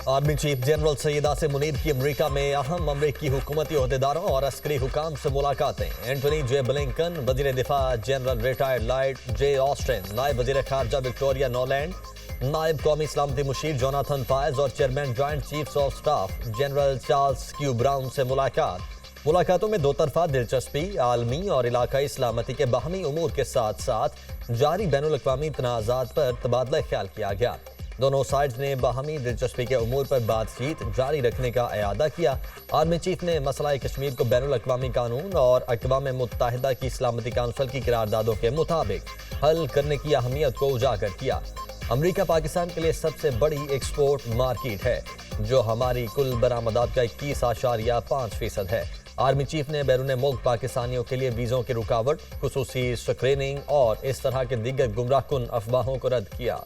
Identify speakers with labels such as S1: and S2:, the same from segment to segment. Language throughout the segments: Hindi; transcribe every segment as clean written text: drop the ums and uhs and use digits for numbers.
S1: Army chief general Syed Asim Munir की अमरीका में अहम अमरीकी हुकूमती अहदेदारों और अस्करी हुकाम से मुलाकातें। एंटनी जे ब्लिंकन, वजीर दिफा general retired Lloyd J Austin, नायब वजीर खारजा विक्टोरिया नोलैंड, नायब कौमी सलामती मुशीर जोनाथन फायज और chairman joint chiefs of staff general Charles Q brown से मुलाकातों में दो तरफा दिलचस्पी, आलमी और इलाकाई सलामती के बाहमी उमूर के साथ साथ जारी बैनुल-अक़वामी तनाज़ात पर तबादला ख्याल किया गया। दोनों साइड्स ने बाहमी दिलचस्पी के उमूर पर बातचीत जारी रखने का इरादा किया। आर्मी चीफ ने मसला कश्मीर को बैनुल-अक़वामी कानून और अक़वाम मुत्तहिदा की सलामती काउंसिल की करारदादों के मुताबिक हल करने की अहमियत को उजागर किया। अमरीका पाकिस्तान के लिए सबसे बड़ी एक्सपोर्ट मार्केट है, जो हमारी कुल बरामदात का 21.5% है। आर्मी चीफ ने बैरून मुल्क पाकिस्तानियों के लिए वीज़ों की रुकावट, खुसूसी स्क्रीनिंग और इस तरह के दीगर गुमराहकुन अफवाहों को रद्द किया।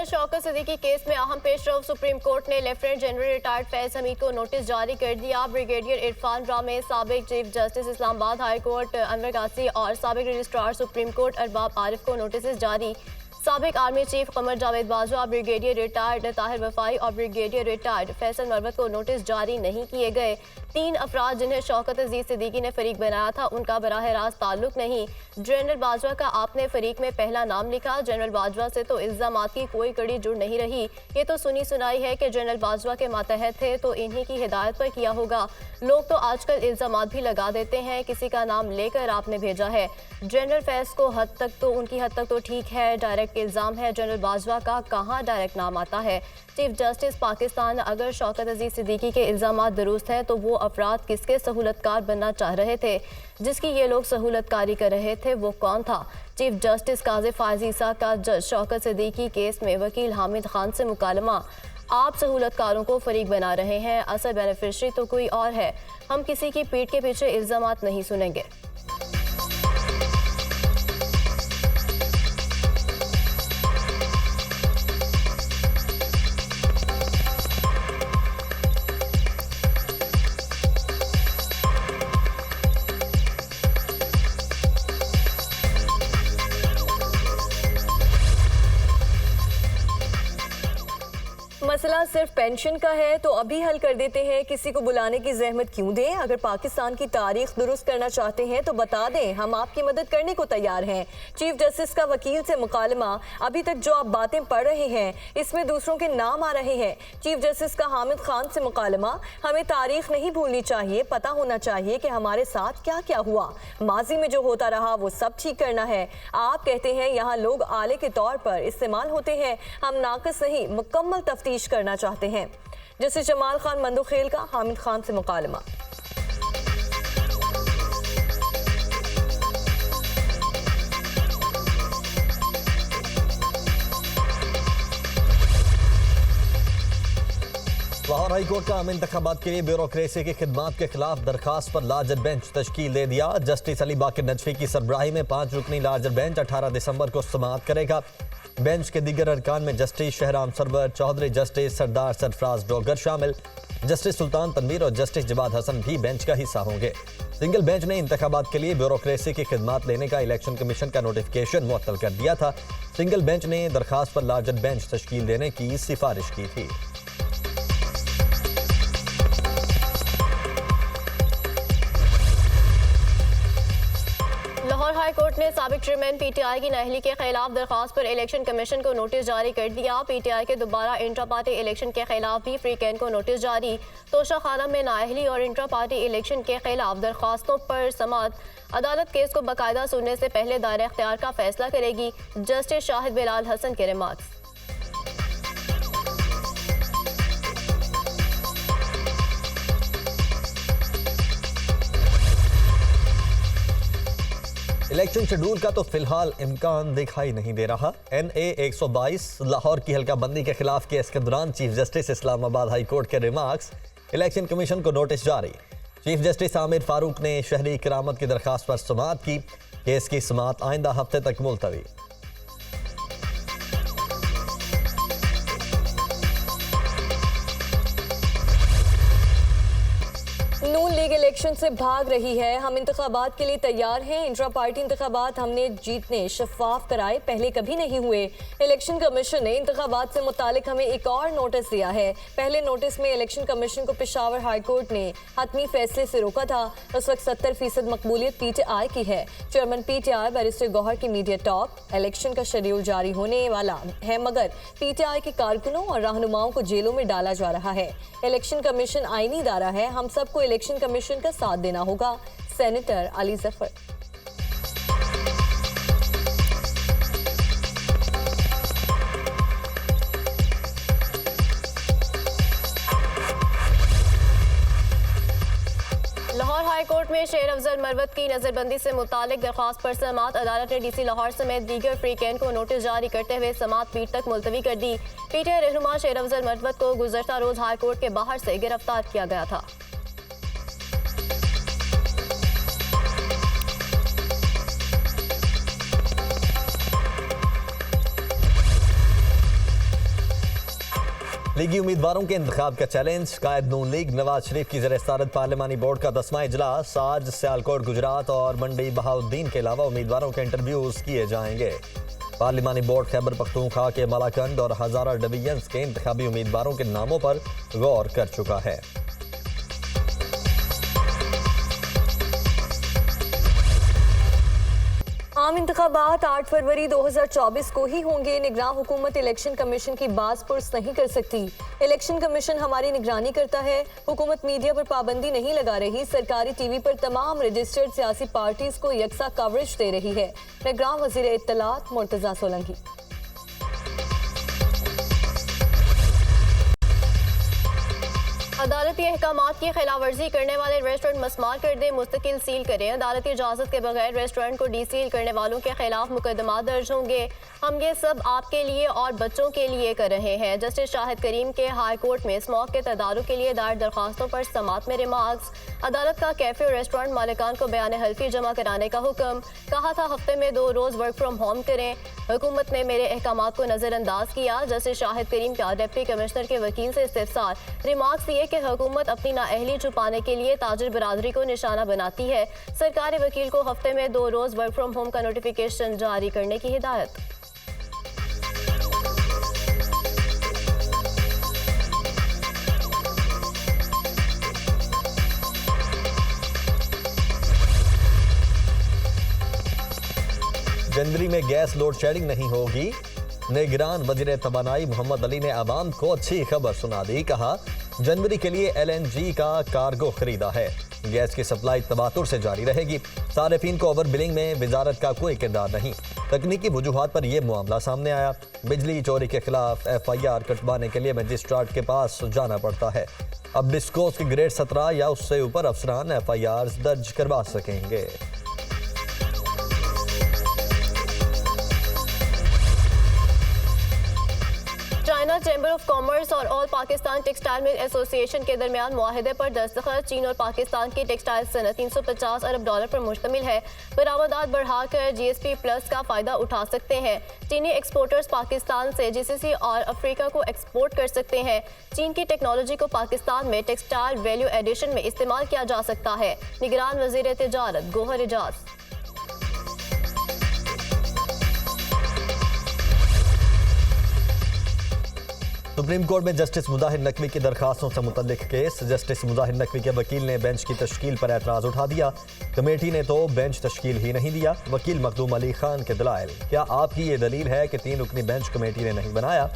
S2: शौकत सिद्दीकी केस में अहम पेशरफ सुप्रीम कोर्ट ने lieutenant general retired Faiz Hamid को नोटिस जारी कर दिया। ब्रिगेडियर इरफान रामे, साबिक chief justice Islamabad high court Anwar कासी और साबिक registrar supreme court Arbab Arif को नोटिस जारी। साबिक army chief Qamar Javed Bajwa, brigadier retired Tahir वफाई और ब्रिगेडियर रिटायर्ड फैसल मरवत को नोटिस जारी नहीं किए गए। 3 अफराद जिन्हें शौकत अजीज सिद्दीकी ने फरीक बनाया था, उनका बराह रास्त ताल्लुक नहीं। जनरल बाजवा का आपने फरीक में पहला नाम लिखा। जनरल बाजवा से तो इल्जामात की कोई कड़ी जुड़ नहीं रही। ये तो सुनी सुनाई है कि जनरल बाजवा के मातहत थे तो इन्हीं की हिदायत पर किया होगा। लोग तो आजकल इल्जामात भी लगा देते हैं, किसी का नाम लेकर आपने भेजा है। जनरल फैज को उनकी हद तक तो ठीक है, डायरेक्ट इल्ज़ाम है। जनरल बाजवा का कहाँ डायरेक्ट नाम आता है? चीफ जस्टिस पाकिस्तान, अगर शौकत अजीज सिद्दीकी के इल्ज़ामात दुरुस्त हैं तो वो अफराद किसके सहूलतकार बनना चाह रहे थे? जिसकी ये लोग सहूलतकारी कर रहे थे वो कौन था? चीफ जस्टिस काज़ी फायज़ ईसा का जज शौकत सिद्दीकी केस में वकील हामिद खान से मुकालमा। आप सहूलतकारों को फरीक बना रहे हैं, असल बेनिफिशरी तो कोई और है। हम किसी की पीठ के पीछे इल्ज़ामात नहीं सुनेंगे। मसला सिर्फ पेंशन का है तो अभी हल कर देते हैं, किसी को बुलाने की जहमत क्यों दें? अगर पाकिस्तान की तारीख दुरुस्त करना चाहते हैं तो बता दें, हम आपकी मदद करने को तैयार हैं। चीफ जस्टिस का वकील से मुकालमा। अभी तक जो आप बातें पढ़ रहे हैं इसमें दूसरों के नाम आ रहे हैं। चीफ जस्टिस का हामिद खान से मुकालमा। हमें तारीख नहीं भूलनी चाहिए, पता होना चाहिए कि हमारे साथ क्या क्या हुआ, माजी में जो होता रहा वो सब ठीक करना है। आप कहते हैं यहाँ लोग आले के तौर पर इस्तेमाल होते हैं, हम नाक़िस नहीं मुकम्मल तफ्तीश करना चाहते हैं। जस्टिस जमाल खान मंदोखेल का हामिद खान से मुकालमा।
S1: लाहौर हाई कोर्ट का आम इंतखाबात के लिए ब्यूरोक्रेसी की खिदमात के खिलाफ दरखास्त पर लार्जर बेंच तश्कील दे दिया। जस्टिस अली बाकिर नजफी की सरबराही में 5 रुकनी लार्जर बेंच 18 दिसंबर को समाअत करेगा। बेंच के दीगर अरकान में जस्टिस शहराम सरवर चौधरी, जस्टिस सरदार सरफराज डोगर शामिल, जस्टिस सुल्तान तनवीर और जस्टिस जवाद हसन भी बेंच का हिस्सा होंगे। सिंगल बेंच ने इंतखाबात के लिए ब्यूरोक्रेसी की खिदमात लेने का इलेक्शन कमीशन का नोटिफिकेशन मुअत्तल कर दिया था। सिंगल बेंच ने दरखास्त पर लार्जर बेंच तश्कील देने की सिफारिश की थी।
S2: लाहौर हाई कोर्ट ने साबिक चेयरमैन पीटीआई की नाअहली के खिलाफ दरखास्त पर इलेक्शन कमीशन को नोटिस जारी कर दिया। पीटीआई के दोबारा इंट्रा पार्टी इलेक्शन के खिलाफ भी फ्री कैन को नोटिस जारी। तोशा खाना में नाअहली और इंट्रा पार्टी इलेक्शन के खिलाफ दरखास्तों पर समाअत। अदालत केस को बाकायदा सुनने से पहले दायरे इख्तियार का फैसला करेगी। जस्टिस शाहिद बिलाल हसन के रिमार्क्स।
S1: इलेक्शन शेड्यूल का तो फिलहाल इम्कान दिखाई नहीं दे रहा। NA 122 लाहौर की हल्का बंदी के खिलाफ केस के दौरान chief justice Islamabad high court के रिमार्क्स। इलेक्शन कमीशन को नोटिस जारी। चीफ जस्टिस आमिर फारूक ने शहरी करामत की दरखास्त पर समाअत की। केस की समाअत आइंदा हफ्ते तक मुलतवी।
S3: इलेक्शन से भाग रही है। हम इंतखाबात के लिए तैयार हैं। इंट्रा पार्टी इंतखाबात हमने जीतने शफाफ कराए, पहले कभी नहीं हुए। इलेक्शन कमीशन ने इंतखाबात से मुतालिक हमें एक और नोटिस दिया है। पहले नोटिस में इलेक्शन कमीशन को पेशावर हाई कोर्ट ने हतमी फैसले से रोका था। उस वक्त 70% मकबूलियत PTI की है। चेयरमैन PTI बैरिस्टर गौहर की मीडिया टॉक, इलेक्शन का शेड्यूल जारी होने वाला है मगर PTI के कारकुनों और रहनुमाओं को जेलों में डाला जा रहा है। इलेक्शन कमीशन आईनी इदारा है, हम सबको इलेक्शन कमीशन का साथ देना होगा। Senator Ali Zafar.
S2: Lahore high court में शेर अफजल मरवत की नजरबंदी से मुतालिक दरख्वास्त पर समाअत अदालत ने DC लाहौर समेत दीगर फ्रीकैन को नोटिस जारी करते हुए समाअत पीठ तक मुलतवी कर दी। PTI रहनुमा शेर अफजल मरवत को गुज़श्ता रोज हाई कोर्ट के बाहर से गिरफ्तार किया गया था।
S1: लीगी उम्मीदवारों के इंतखाब का चैलेंज। कायद नून लीग नवाज शरीफ की ज़ेर-ए-सदारत पार्लिमानी बोर्ड का 10वां इजलास आज सियालकोट गुजरात और मंडी बहाउद्दीन के अलावा उम्मीदवारों के इंटरव्यूज किए जाएंगे। पार्लिमानी बोर्ड खैबर पख्तूनख्वा के मलाकंड और हजारा डिवीजन्स के इंतखाबी उम्मीदवारों के नामों पर गौर कर चुका है।
S3: आम इंतखाबात 8 फरवरी 2024 को ही होंगे। निगरान हुकूमत इलेक्शन कमीशन की बात पुरस नहीं कर सकती। इलेक्शन कमीशन हमारी निगरानी करता है। हुकूमत मीडिया पर पाबंदी नहीं लगा रही। सरकारी TV पर तमाम रजिस्टर्ड सियासी पार्टीज को यकसा कवरेज दे रही है। निगरान वजीर इत्तलात मुर्तजा सोलंकी।
S2: अदालती अहकामात की खिलाफ वर्जी करने वाले रेस्टोरेंट मस्मार कर दे, मुस्तकिल सील करें। अदालती इजाज़त के बगैर रेस्टोरेंट को डीसील करने वालों के खिलाफ मुकदमा दर्ज होंगे। हम ये सब आपके लिए और बच्चों के लिए कर रहे हैं। जस्टिस शाहिद करीम के हाई कोर्ट में स्मोक के तदारुक के लिए दायर दरखास्तों पर समाअत में रिमार्क्स। अदालत का कैफे और रेस्टोरेंट मालिकान को बयान हल्फी जमा कराने का हुक्म। कहा था हफ्ते में 2 रोज़ वर्क फ्रॉम होम करें। हुकूमत ने मेरे अहकामात को नज़रअंदाज किया। जस्टिस शाहिद करीम का डिप्टी कमिश्नर के वकील से इस्तिफसार। रिमार्क्स दिए कि हुकूमत अपनी नाअहली छुपाने के लिए ताजिर बरादरी को निशाना बनाती है। सरकारी वकील को हफ्ते में 2 रोज़ वर्क फ्रॉम होम का नोटिफिकेशन जारी करने की हिदायत।
S1: जनवरी में गैस लोड शेडिंग नहीं होगी। निगरान वजीर तवानाई मोहम्मद अली ने आवाम को अच्छी खबर सुना दी। कहा जनवरी के लिए LNG का कार्गो खरीदा है। गैस की सप्लाई तबातुर से जारी रहेगी। सारिफीन को ओवर बिलिंग में वजारत का कोई किरदार नहीं। तकनीकी वजूहात पर यह मामला सामने आया। बिजली चोरी के खिलाफ FIR कटवाने के लिए मजिस्ट्रेट के पास जाना पड़ता है। अब डिस्कोस के ग्रेड 17 या उससे ऊपर अफसरान FIR दर्ज करवा सकेंगे।
S2: चाइना चैम्बर ऑफ कॉमर्स और all Pakistan textile mill association के दरमियान मुआहदे पर दस्तखत। चीन और पाकिस्तान की टेक्सटाइल सनत $350 अरब पर मुश्तमिल है। बरामदात बढ़ाकर GSP प्लस का फायदा उठा सकते हैं। चीनी एक्सपोर्टर्स पाकिस्तान से GCC और अफ्रीका को एक्सपोर्ट कर सकते हैं। चीन की टेक्नोलॉजी को पाकिस्तान में टेक्सटाइल वैल्यू एडिशन में इस्तेमाल किया जा सकता है। निगरान वजीर तिजारत गौहर एजाज।
S1: सुप्रीम कोर्ट में जस्टिस मुजाहिर नकवी की दरखास्तों से मुतल्लिक केस। जस्टिस मुजाहिर नकवी के वकील ने बेंच की तश्कील पर एतराज़ उठा दिया। कमेटी ने तो बेंच तश्कील ही नहीं दिया। वकील मखदूम अली खान के दलाइल। क्या आपकी ये दलील है कि 3 रुकनी बेंच कमेटी ने नहीं बनाया?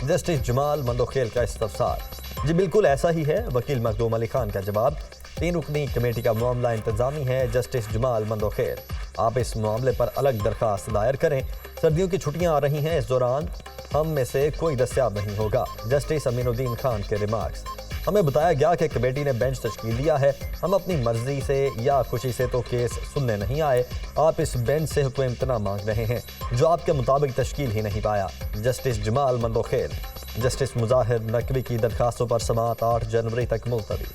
S1: जस्टिस जमाल मंदोखेल का इस्तफसार। जी बिल्कुल ऐसा ही है। वकील मखदूम अली खान का जवाब, 3 रुकनी कमेटी का मामला इंतजामी है। जस्टिस जमाल मंदोखेल, आप इस मामले पर अलग दरखास्त दायर करें। सर्दियों की छुट्टियां आ रही हैं, इस दौरान हम में से कोई दस्तयाब नहीं होगा। जस्टिस अमीनुद्दीन खान के रिमार्क्स। हमें बताया गया कि कमेटी ने बेंच तश्कील दिया है। हम अपनी मर्जी से या खुशी से तो केस सुनने नहीं आए। आप इस बेंच से हुक्म इम्तना मांग रहे हैं जो आपके मुताबिक तश्कील ही नहीं पाया। जस्टिस जमाल मंदोखेल। जस्टिस मुजाहिर नकवी की दरखास्तों पर समाअत 8 जनवरी तक मुलतवी।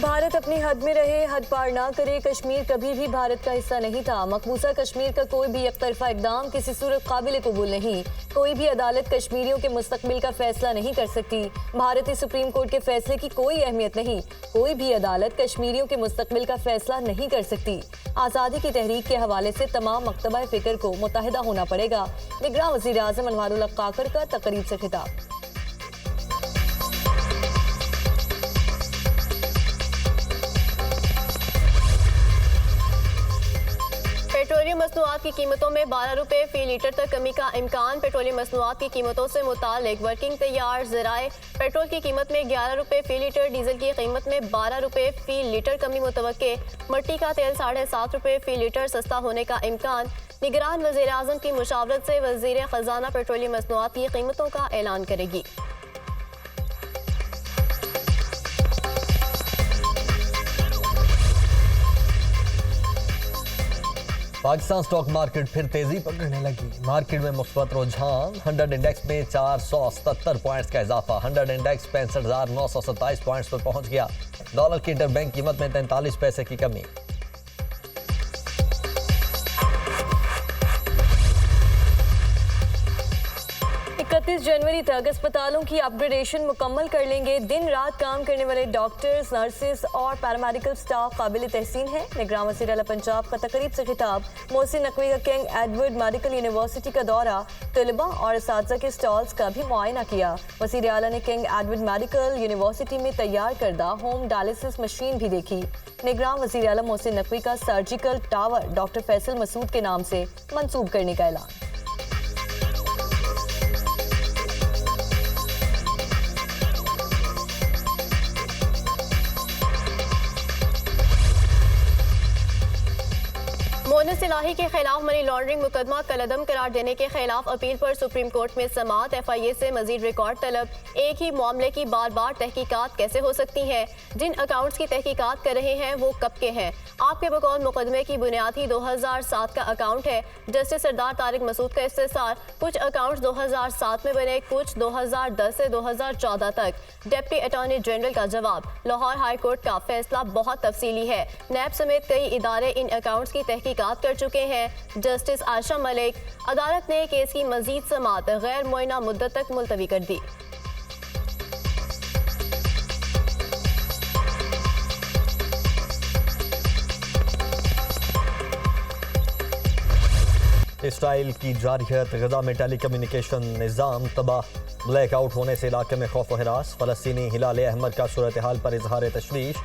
S3: भारत अपनी हद में रहे, हद पार ना करे। कश्मीर कभी भी भारत का हिस्सा नहीं था। मकबूजा कश्मीर का कोई भी एकतरफा इकदाम किसी सूरत काबिल कबूल नहीं। कोई भी अदालत कश्मीरियों के मुस्तकबिल का फैसला नहीं कर सकती। भारतीय सुप्रीम कोर्ट के फैसले की कोई अहमियत नहीं। कोई भी अदालत कश्मीरियों के मुस्तकबिल का फैसला नहीं कर सकती। आज़ादी की तहरीक के हवाले से तमाम मकतबा फ़िक्र को मुत्तहिदा होना पड़ेगा। निगरान वज़ीर आज़म अनवारुल्लाह काकड़ का तकरीब से खिताब।
S2: पेट्रोलियम मसनूआत की कीमतों में 12 रुपये फी लीटर तक कमी का इम्कान। पेट्रोलियम मसनूआत की कीमतों से मुतालिक वर्किंग तैयार ज़राए। पेट्रोल की कीमत में 11 रुपये फी लीटर, डीजल की कीमत में 12 रुपये फी लीटर कमी मुतवक्के। मट्टी का तेल 7.5 रुपये फी लीटर सस्ता होने का इम्कान। निगरान वज़ीर आज़म की मुशावरत से वज़ीर ख़जाना पेट्रोलियम मसनूआत की कीमतों का ऐलान करेगी।
S1: पाकिस्तान स्टॉक मार्केट फिर तेजी पकड़ने लगी। मार्केट में मुस्बत रुझान। 100 इंडेक्स में 477 पॉइंट्स का इजाफा। 100 इंडेक्स 65,927 पॉइंट्स पर पहुंच गया। डॉलर की इंटरबैंक कीमत में 43 पैसे की कमी।
S3: जनवरी तक अस्पतालों की अपग्रेडेशन मुकम्मल कर लेंगे। दिन रात काम करने वाले डॉक्टर्स, नर्सेस और पैरामेडिकल स्टाफ काबिल तहसीन है। निगरान वज़ीर आला पंजाब का तकरीब से खिताब। मोहसिन नकवी का किंग एडवर्ड मेडिकल यूनिवर्सिटी का दौरा, तलबा और असातिज़ा के स्टॉल्स का भी मुआयना किया। वज़ीर आला ने किंग एडवर्ड मेडिकल यूनिवर्सिटी में तैयार करदा होम डायलिसिस मशीन भी देखी। निगरान वज़ीर आला मोहसिन नकवी का surgical tower doctor Faisal Masood के नाम से मंसूब करने का ऐलान।
S2: मोनस इलाही के खिलाफ मनी लॉन्ड्रिंग मुकदमा कलअदम करार देने के खिलाफ अपील पर सुप्रीम कोर्ट में समाअत। FIA से मजीद रिकॉर्ड तलब। एक ही मामले की बार बार तहकीकात कैसे हो सकती है? जिन अकाउंट्स की तहकीकात कर रहे हैं वो कब के हैं? आपके बकौल मुकदमे की बुनियाद ही 2007 का अकाउंट है। जस्टिस सरदार तारिक मसूद का इस्तेसार। कुछ अकाउंट्स 2007 में बने, कुछ 2010 से 2014 तक। डिप्टी अटॉर्नी जनरल का जवाब। लाहौर हाई कोर्ट का फैसला बहुत तफसीली है। नैब समेत कई इदारे इन अकाउंट्स की तहकीकात कर चुके हैं। जस्टिस आयशा मलिक। अदालत ने केस की मजीद समाअत गैर मुअय्यना मुद्दत तक मुलतवी कर दी।
S1: इसराइल की जारहियत। गजा में टेलीकम्युनिकेशन निज़ाम तबाह। ब्लैकआउट होने से इलाके में खौफ व हिरास। फ़लस्तीनी हिलाल अहमर का सूरत हाल पर इजहार तशवीश।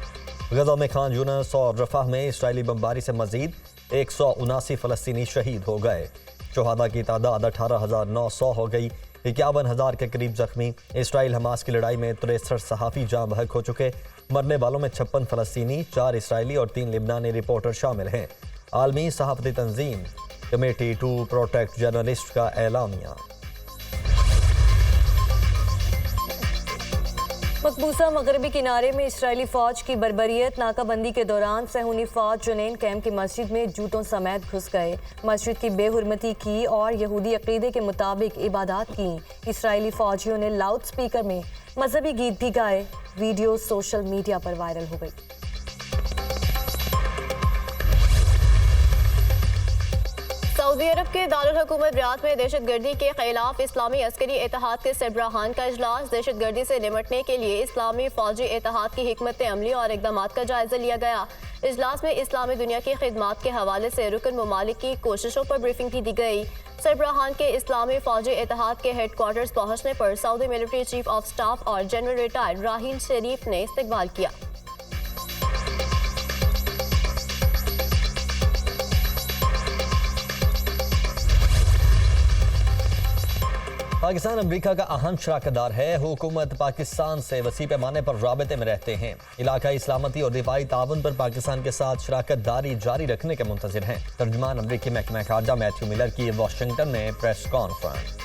S1: गजा में खान यूनस और रफ़ाह में इसराइली बमबारी से मजीद 179 फ़लस्तीनी शहीद हो गए। शहादा की तादाद 18,900 हो गई। 51,000 के करीब जख्मी। इसराइल हमास की लड़ाई में 63 सहाफ़ी जाँ बहक हो चुके। मरने वालों में 56 फ़लस्तीनी, 4 इसराइली और 3 लिबनानी रिपोर्टर शामिल हैं। आलमी सहाफ़ती तंजीम कमेटी टू प्रोटेक्ट जर्नलिस्ट का एलामिया।
S3: मकबूजा मगरबी किनारे में इसराइली फौज की बर्बरियत। नाकाबंदी के दौरान सहूनी फौज जुनैन कैंप की मस्जिद में जूतों समेत घुस गए। मस्जिद की बेहुरमती की और यहूदी अकीदे के मुताबिक इबादत की। इसराइली फौजियों ने लाउड स्पीकर में मजहबी गीत भी गाए। वीडियो सोशल मीडिया पर वायरल हो गई।
S2: सऊदी अरब के दारुल हुकूमत रियाद में दहशतगर्दी के खिलाफ इस्लामी अस्करी इत्तेहाद के सरबराहान का इजलास। दहशतगर्दी से निपटने के लिए इस्लामी फौजी इत्तेहाद की हिकमत अमली और इकदामात का जायजा लिया गया। इजलास में इस्लामी दुनिया की खिदमात के हवाले से रुकन ममालिक की कोशिशों पर ब्रीफिंग भी दी गई। सरबराहान के इस्लामी फौजी इत्तेहाद के हेडक्वार्टर्स पहुंचने पर Saudi military chief of staff और जनरल रिटायर्ड राहील शरीफ ने इस्तकबाल किया।
S1: पाकिस्तान अमरीका का अहम शराकतदार है। हुकूमत पाकिस्तान से वसी पैमाने पर राबते में रहते हैं। इलाकाई सलामती और दिफाई ताउन पर पाकिस्तान के साथ शराकतदारी जारी रखने के मुंतज़िर हैं। तर्जुमान अमरीकी महकमा खारजा मैथ्यू मिलर की वाशिंगटन में प्रेस कॉन्फ्रेंस।